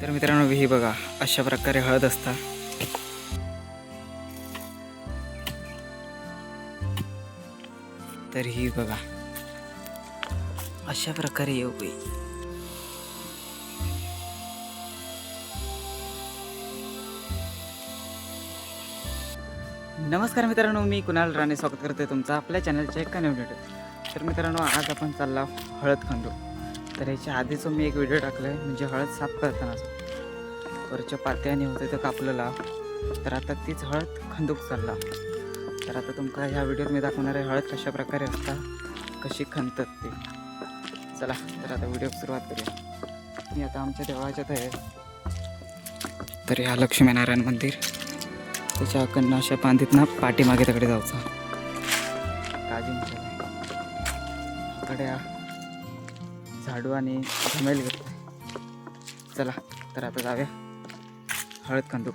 तर मित्रांनो ही बघा अशा प्रकारे हळद असता। तर ही बघा अशा प्रकारे येऊ गई। नमस्कार मित्रांनो, मी कुणाल राणे स्वागत करते तुमचं आपल्या चॅनलच्या एका नवीन व्हिडिओ। तर मित्रांनो आज आपण चालला हळद खंदू। तर याच्या आधीच मी एक व्हिडिओ टाकला आहे, म्हणजे हळद साफ करतानाचा वरच्या पात्याने होते तर कापलं लाव। तर आता तीच हळद खंदूक चालला। तर आता तुमका ह्या व्हिडिओत मी दाखवणार आहे हळद कशा प्रकारे असता, कशी खणतात ते। चला तर आता व्हिडिओ सुरुवात करूया। मी आता आमच्या देवळाच्यात आहे। तर ह्या लक्ष्मीनारायण मंदिर त्याच्या अकडनं अशा पांदीतनं पाठीमागे तिकडे जायचं। कडे झाडू आणि घमेल घेतलं। चला तर आता जाऊया हळद खंदूक।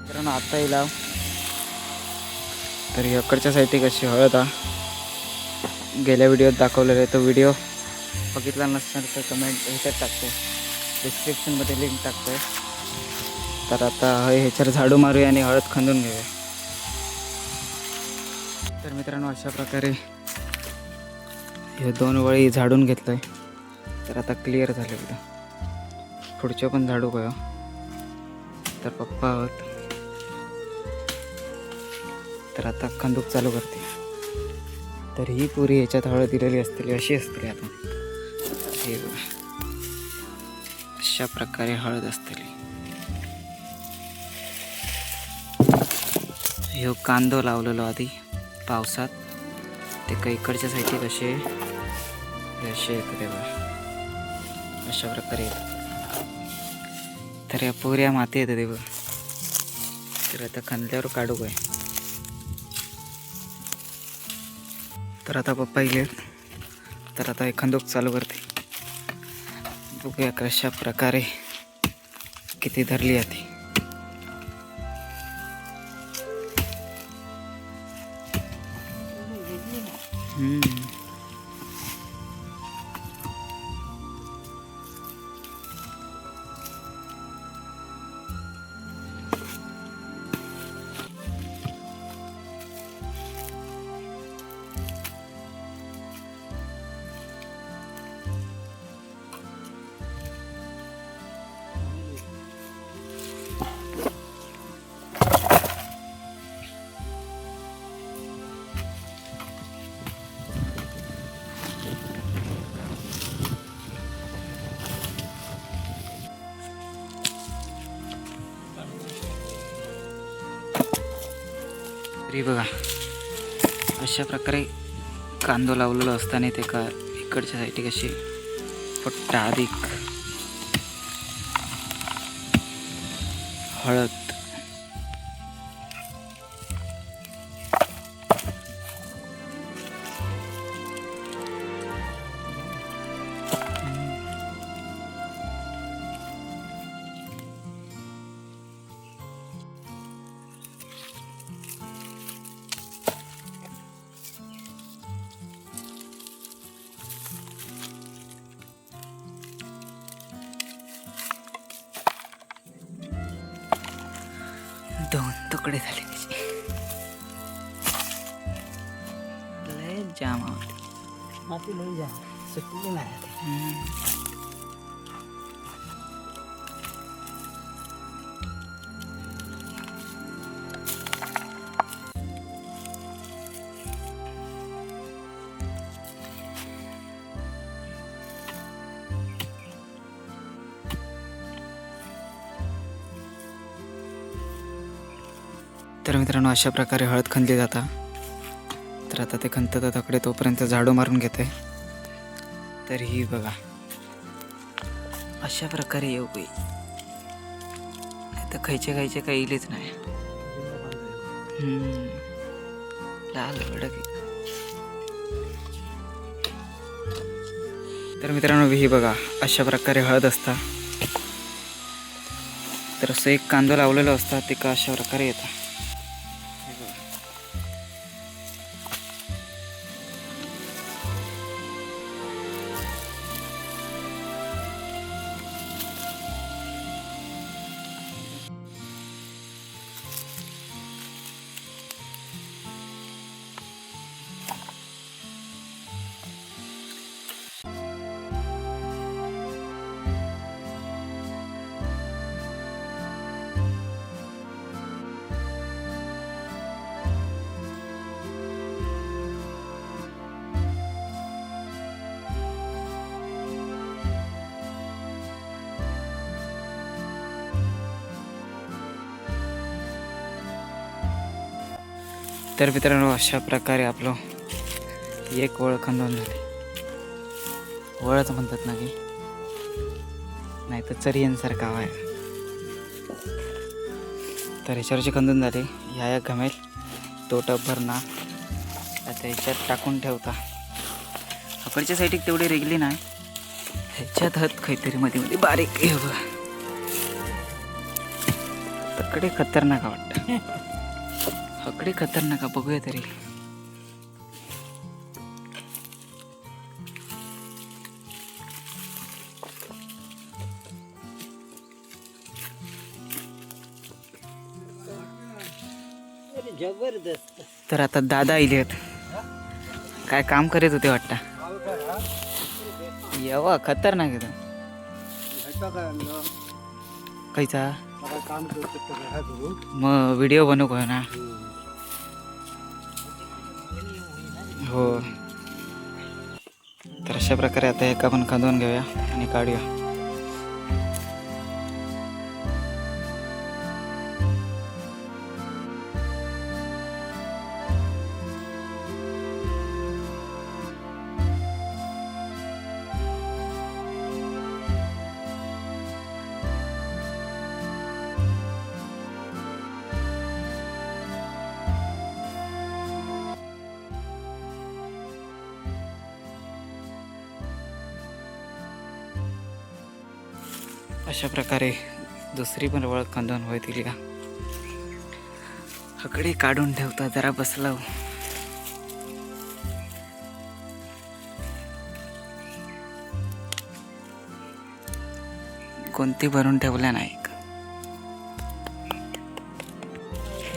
कारण आता येईल तर इकडच्या साईडची कशी हळद गेल्या व्हिडिओत दाखवलेलं आहे। तो व्हिडिओ बघितला नसताना तर कमेंट ह्याच्यात टाकतो, डिस्क्रिप्शनमध्ये लिंक टाकतोय। तर आता ह्याच्यावर झाडू मारूया आणि हळद खंदून घेऊया। तर मित्रांनो अशा प्रकारे हे 2 वळी झाडून घेतलंय। तर आता क्लिअर झालं एकदम। पुढच्या पण झाडू गयो तर पप्पा आहोत। तर आता खंदूक चालू करते। तर ही पुरी ह्याच्यात हळद दिलेली असतील अशी असते। आता हे बघा अशा प्रकारे हळद असते। हे कांदो लावलेलो आधी पावसात, ते काही इकडच्या साईडचे कसे असे येतात ते बघा अशा प्रकारे येतात। तर या पुऱ्या माती येतात ते बघा। तर आता खंदल्यावर काढू काय। तर आता पप्पा गेले तर आता खंदूक चालू करते। बघूया कशा प्रकारे किती धरली आहे। तरी बघा अशा प्रकारे कांदो लावलेलो असताना ते का इकडच्या साईडची कशी पट्टा अधिक हळद। दोन तुकडे झाले त्याचे, लय जाम आवडते माती लई जाम सुटली नाही। तर मित्रांनो अशा प्रकारे हळद खणली जाता। तर आता ते खणतात तकडे तोपर्यंत झाडू मारून घेते। तर ही बघा अशा प्रकारे येऊ गई। तर खायचे काही येईलच नाही। लाल भडक. तर मित्रांनो ही बघा अशा प्रकारे हळद असता. तर असं एक कांदा लावलेला असता ते का अशा प्रकारे येतात. तर मित्रांनो अशा प्रकारे आपलं एक वळ खंदून झाले. वळच म्हणतात ना की नाही तर चरियनसारखा आहे. तर ह्याच्यावरचे खंदून झाले. ह्या घमेल तो टपभर ना आता ह्याच्यात टाकून ठेवता. अकडच्या साईडीक तेवढी रेगली नाही. ह्याच्यात हत काहीतरी मध्ये मध्ये बारीक हे बघा तकडे खतरनाक वाटतं. हकडे खतरनाक बघूया तरी. जबरदस्त. तर आता दादा आले आहेत. काय काम करीत होते वाटतं. येवा खतरनाक आहे काहीचा. काम करतो मग व्हिडिओ बनवू का ना. हो तर अशा प्रकारे आता एक आपण खांदून घेऊया आणि काढूया. अशा प्रकारे दुसरी पण वळ खांदून होईल का. हकडे काढून ठेवता जरा बसला. कोणती भरून ठेवल्या नाही.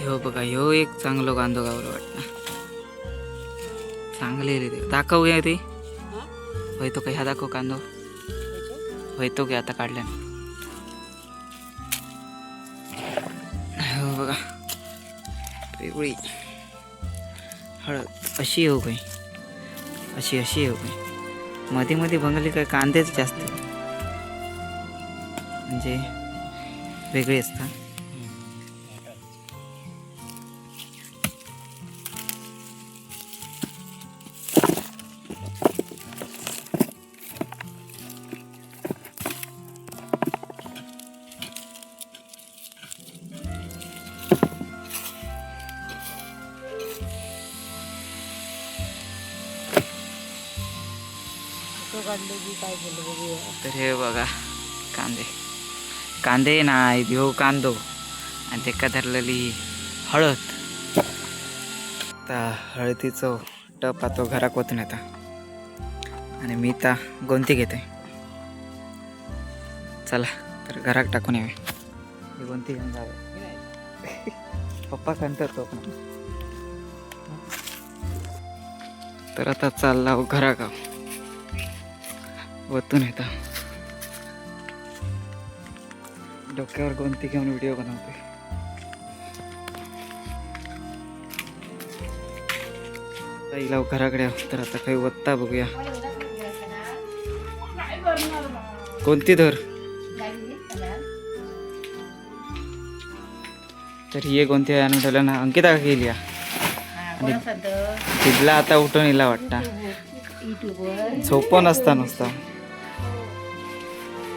हो बघा ह्यो एक चांगलो कांदो गावलो वाटतं. चांगले दाखवूया ते. होय तो ह्या दाखव कांदो. होय तो की आता काढल्या. हो बघा वेगळी हळद अशी येऊ काही अशी येऊ काही. मध्ये मध्ये बंगाली काय कांदेच जास्त म्हणजे वेगळे असतात. तर हे बघा कांदे कांदे नाही ह्यो कांदो आणि तेका धरलेली हळद. त्या हळदीचं टप तो घरात ओतून येता आणि मी त्या गोंती घेते. चला तर घरात टाकून यावे. ही गोंती घेऊन जावे. पप्पा कंटरतो पण. तर आता चालला घरा का वतून येता. डोक्यावर गोंती घेऊन व्हिडिओ बनवते. पहिला घराकडे तर आता काही वत्ता बघूया. कोणती धर. तर ही कोणती आणून ठेवल्या ना. अंकिता का गेली तिथला आता उठून येला वाटता. झोपण असता नुसता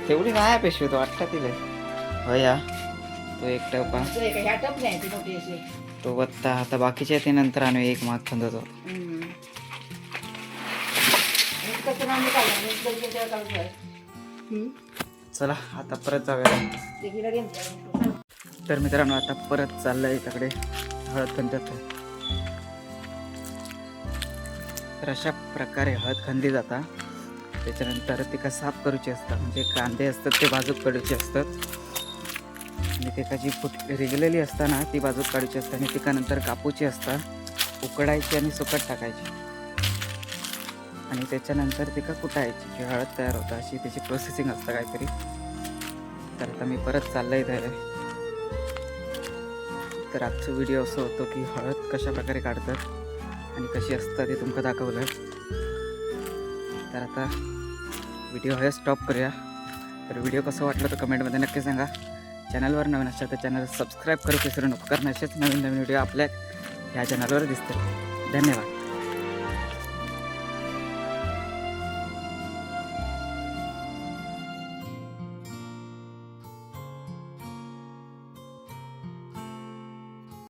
तेवढी नाही पेशवी तो वाटता तिला. होया तो एक टपा तो वत्ता आता बाकीच्या ते नंतर आणि एक माग खंदतो. चला आता परत जाऊया. तर मित्रांनो आता परत चाललंय इकडे हळद खंदत. तर अशा प्रकारे हळद खंदी जाता. त्याच्यानंतर तिका साफ करूची असतात, म्हणजे कांदे असतात ते बाजूक काढूचे असतात आणि तिका जी रिगलेली असताना ती बाजूक काढूची असतात आणि तिका नंतर कापूची असतात, उकडायची आणि सुकट टाकायची आणि त्याच्यानंतर तिका कुटायची की हळद तयार होता. अशी त्याची प्रोसेसिंग असतं काहीतरी. तर आता मी परत चाललंय इथे. तर आजचा व्हिडिओ असं होतो की हळद कशा प्रकारे काढतात आणि कशी असतात ते तुमका दाखवलं. तर आता व्हिडिओ हे स्टॉप करूया. तर व्हिडिओ कसं वाटलं तर कमेंटमध्ये नक्की सांगा. चॅनलवर नवीन असाल तर चॅनल सबस्क्राईब करू विसरू नको, कारण असेच नवीन नवीन व्हिडिओ आपल्या ह्या चॅनलवर दिसतील. धन्यवाद.